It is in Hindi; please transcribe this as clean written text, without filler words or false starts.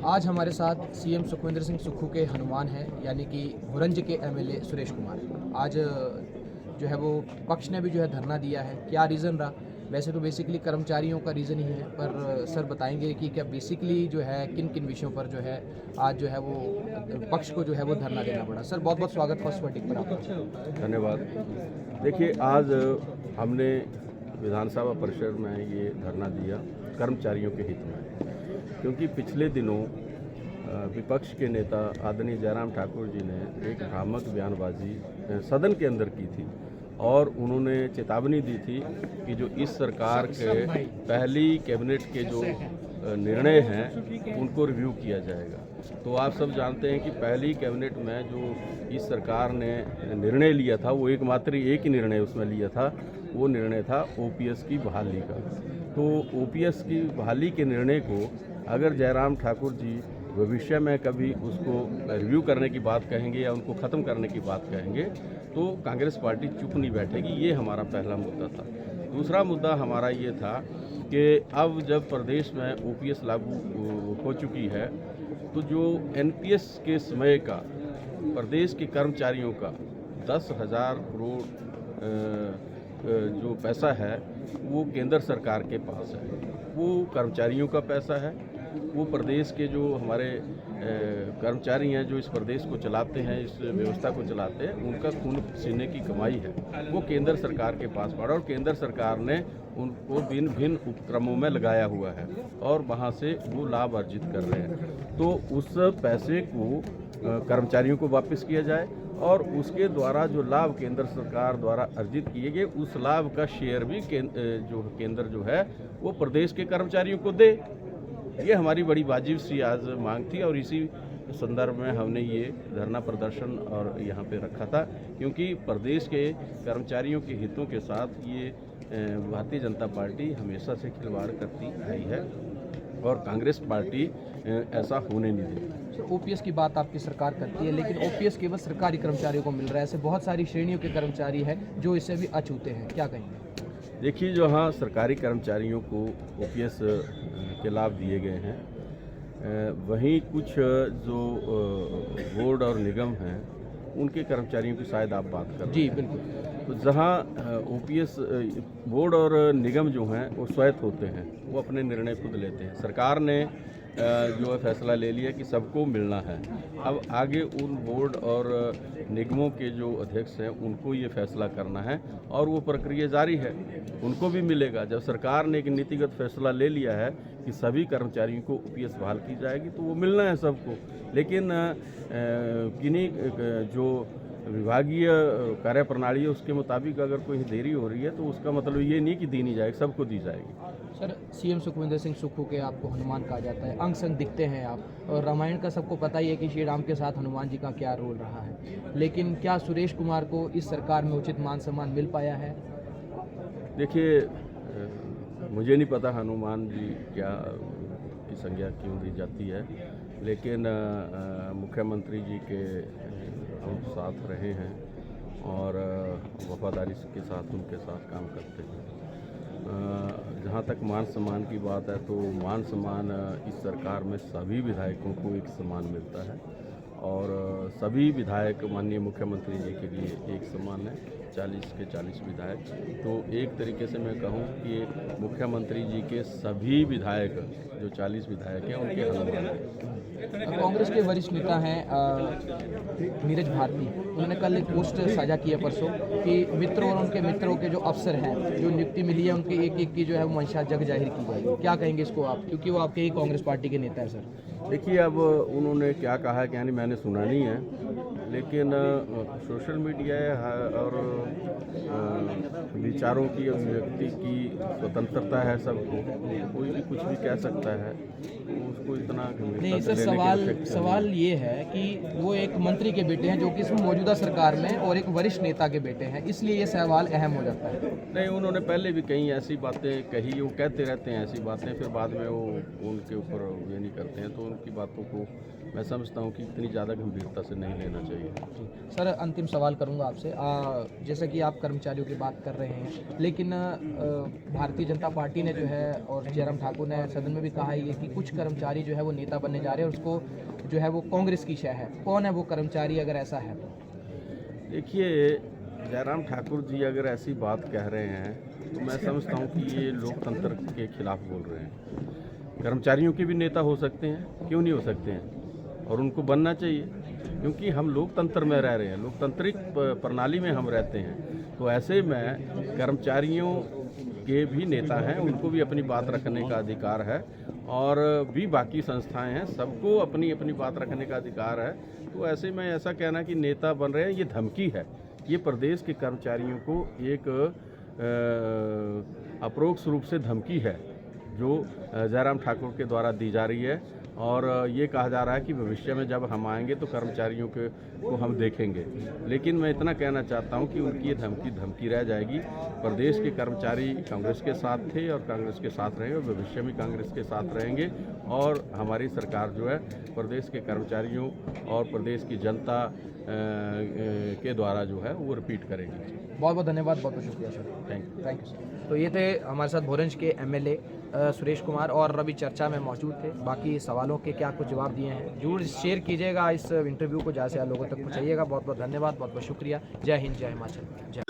आज हमारे साथ सीएम सुखविंदर सिंह सुक्खू के हनुमान हैं, यानी कि भुरंज के एमएलए सुरेश कुमार। आज जो है वो पक्ष ने भी जो है धरना दिया है। क्या रीज़न रहा? वैसे तो बेसिकली कर्मचारियों का रीज़न ही है, पर सर बताएंगे कि क्या बेसिकली जो है किन किन विषयों पर जो है आज जो है वो पक्ष को जो है वो धरना देना पड़ा। सर बहुत बहुत स्वागत फर्स्ट वर्डिक पर आपका। धन्यवाद। देखिए, आज हमने विधानसभा परिसर में ये धरना दिया कर्मचारियों के हित में, क्योंकि पिछले दिनों विपक्ष के नेता आदरणीय जयराम ठाकुर जी ने एक भ्रामक बयानबाजी सदन के अंदर की थी और उन्होंने चेतावनी दी थी कि जो इस सरकार के पहली कैबिनेट के जो निर्णय हैं उनको रिव्यू किया जाएगा। तो आप सब जानते हैं कि पहली कैबिनेट में जो इस सरकार ने निर्णय लिया था वो एकमात्र एक ही निर्णय उसमें लिया था, वो निर्णय था ओपीएस की बहाली का। तो ओपीएस की बहाली के निर्णय को अगर जयराम ठाकुर जी भविष्य में कभी उसको रिव्यू करने की बात कहेंगे या उनको ख़त्म करने की बात कहेंगे तो कांग्रेस पार्टी चुप नहीं बैठेगी। ये हमारा पहला मुद्दा था। दूसरा मुद्दा हमारा ये था कि अब जब प्रदेश में ओपीएस लागू हो चुकी है तो जो एनपीएस के समय का प्रदेश के कर्मचारियों का 10,000 करोड़ जो पैसा है वो केंद्र सरकार के पास है, वो कर्मचारियों का पैसा है। वो प्रदेश के जो हमारे कर्मचारी हैं जो इस प्रदेश को चलाते हैं, इस व्यवस्था को चलाते हैं, उनका खून पसीने की कमाई है, वो केंद्र सरकार के पास पड़ा और केंद्र सरकार ने उनको भिन्न भिन्न उपक्रमों में लगाया हुआ है और वहाँ से वो लाभ अर्जित कर रहे हैं। तो उस पैसे को कर्मचारियों को वापस किया जाए और उसके द्वारा जो लाभ केंद्र सरकार द्वारा अर्जित किए गए उस लाभ का शेयर भी जो केंद्र जो है वो प्रदेश के कर्मचारियों को दे। ये हमारी बड़ी वाजिब सी आज मांग थी और इसी संदर्भ में हमने ये धरना प्रदर्शन और यहाँ पे रखा था, क्योंकि प्रदेश के कर्मचारियों के हितों के साथ ये भारतीय जनता पार्टी हमेशा से खिलवाड़ करती आई है और कांग्रेस पार्टी ऐसा होने नहीं देती। सर ओपीएस की बात आपकी सरकार करती है, लेकिन ओपीएस केवल सरकारी कर्मचारियों को मिल रहा है। ऐसे बहुत सारी श्रेणियों के कर्मचारी हैं जो इससे भी अछूते हैं, क्या कहेंगे? देखिए, जो हाँ सरकारी कर्मचारियों को ओपीएस के लाभ दिए गए हैं, वहीं कुछ जो बोर्ड और निगम हैं उनके कर्मचारियों की शायद आप बात कर रहे हैं। जी बिल्कुल। तो जहाँ ओपीएस बोर्ड और निगम जो हैं वो स्वायत्त होते हैं, वो अपने निर्णय खुद लेते हैं। सरकार ने जो है फैसला ले लिया कि सबको मिलना है। अब आगे उन बोर्ड और निगमों के जो अध्यक्ष हैं उनको ये फैसला करना है और वो प्रक्रिया जारी है, उनको भी मिलेगा। जब सरकार ने एक नीतिगत फैसला ले लिया है कि सभी कर्मचारियों को ओपीएस बहाल की जाएगी तो वो मिलना है सबको। लेकिन किन्हीं जो विभागीय कार्यप्रणाली है उसके मुताबिक अगर कोई देरी हो रही है तो उसका मतलब ये नहीं कि दी नहीं जाएगी, सबको दी जाएगी। सर सीएम सुखविंदर सिंह सुक्खू के आपको हनुमान कहा जाता है, अंग संग दिखते हैं आप, और रामायण का सबको पता ही है कि श्री राम के साथ हनुमान जी का क्या रोल रहा है, लेकिन क्या सुरेश कुमार को इस सरकार में उचित मान सम्मान मिल पाया है? देखिए, मुझे नहीं पता हनुमान जी क्या की संज्ञा क्यों दी जाती है, लेकिन मुख्यमंत्री जी के हम साथ रहे हैं और वफादारी के साथ उनके साथ काम करते हैं। जहाँ तक मान सम्मान की बात है तो मान सम्मान इस सरकार में सभी विधायकों को एक समान मिलता है और सभी विधायक माननीय मुख्यमंत्री जी के लिए एक समान है, 40 के 40 विधायक। तो एक तरीके से मैं कहूँ कि मुख्यमंत्री जी के सभी विधायक जो 40 विधायक हैं उनके हनुमान हैं। कांग्रेस के वरिष्ठ नेता हैं नीरज भारती, उन्होंने कल एक पोस्ट साझा की है परसों कि मित्रों और उनके मित्रों के जो अफसर हैं जो नियुक्ति मिली है उनके एक एक की जो है वो मंशा जग जाहिर की जाएगी। क्या कहेंगे इसको आप, क्योंकि वो आपके ही कांग्रेस पार्टी के नेता है? सर देखिए, अब उन्होंने क्या कहा कि यानी मैंने सुना नहीं है, लेकिन सोशल मीडिया और विचारों की अभिव्यक्ति की स्वतंत्रता है सबको, कोई भी कुछ भी कह सकता है, उसको इतना नहीं सर, सवाल ये है कि वो एक मंत्री के बेटे हैं जो कि इस मौजूदा सरकार में और एक वरिष्ठ नेता के बेटे हैं, इसलिए ये सवाल अहम हो जाता है। नहीं, उन्होंने पहले भी कई ऐसी बातें कही, वो कहते रहते हैं ऐसी बातें, फिर बाद में वो उनके ऊपर ये नहीं करते हैं, तो उनकी बातों को मैं समझता हूँ कि इतनी ज़्यादा गंभीरता से नहीं लेना चाहिए। चाहिए। जी सर, अंतिम सवाल करूंगा आपसे। जैसे कि आप कर्मचारियों की बात कर रहे हैं, लेकिन भारतीय जनता पार्टी ने जो है और जयराम ठाकुर ने सदन में भी कहा है कि कुछ कर्मचारी जो है वो नेता बनने जा रहे हैं और उसको जो है वो कांग्रेस की शय है। कौन है वो कर्मचारी, अगर ऐसा है तो? देखिए, जयराम ठाकुर जी अगर ऐसी बात कह रहे हैं तो मैं समझता हूँ कि ये लोकतंत्र के खिलाफ बोल रहे हैं। कर्मचारियों के भी नेता हो सकते हैं, क्यों नहीं हो सकते हैं, और उनको बनना चाहिए, क्योंकि हम लोकतंत्र में रह रहे हैं, लोकतांत्रिक प्रणाली में हम रहते हैं। तो ऐसे में कर्मचारियों के भी नेता हैं, उनको भी अपनी बात रखने का अधिकार है, और भी बाकी संस्थाएं हैं, सबको अपनी अपनी बात रखने का अधिकार है। तो ऐसे में ऐसा कहना कि नेता बन रहे हैं, ये धमकी है। ये प्रदेश के कर्मचारियों को एक अप्रोक्ष रूप से धमकी है जो जयराम ठाकुर के द्वारा दी जा रही है, और ये कहा जा रहा है कि भविष्य में जब हम आएंगे तो कर्मचारियों को हम देखेंगे। लेकिन मैं इतना कहना चाहता हूं कि उनकी ये धमकी रह जाएगी। प्रदेश के कर्मचारी कांग्रेस के साथ थे और कांग्रेस के साथ रहेंगे, और भविष्य में कांग्रेस के साथ रहेंगे, और हमारी सरकार जो है प्रदेश के कर्मचारियों और प्रदेश की जनता के द्वारा जो है वो रिपीट करेंगे। बहुत बहुत धन्यवाद, बहुत बहुत शुक्रिया सर। Thank you sir. तो ये थे हमारे साथ भोरंज के एमएलए सुरेश कुमार, और अभी चर्चा में मौजूद थे। बाकी सवालों के क्या कुछ जवाब दिए हैं, जरूर शेयर कीजिएगा इस इंटरव्यू को, ज़्यादा से ज़्यादा लोगों तक पहुँचाइएगा। बहुत बहुत धन्यवाद, बहुत बहुत शुक्रिया। जय हिंद, जय हिमाचल, जय।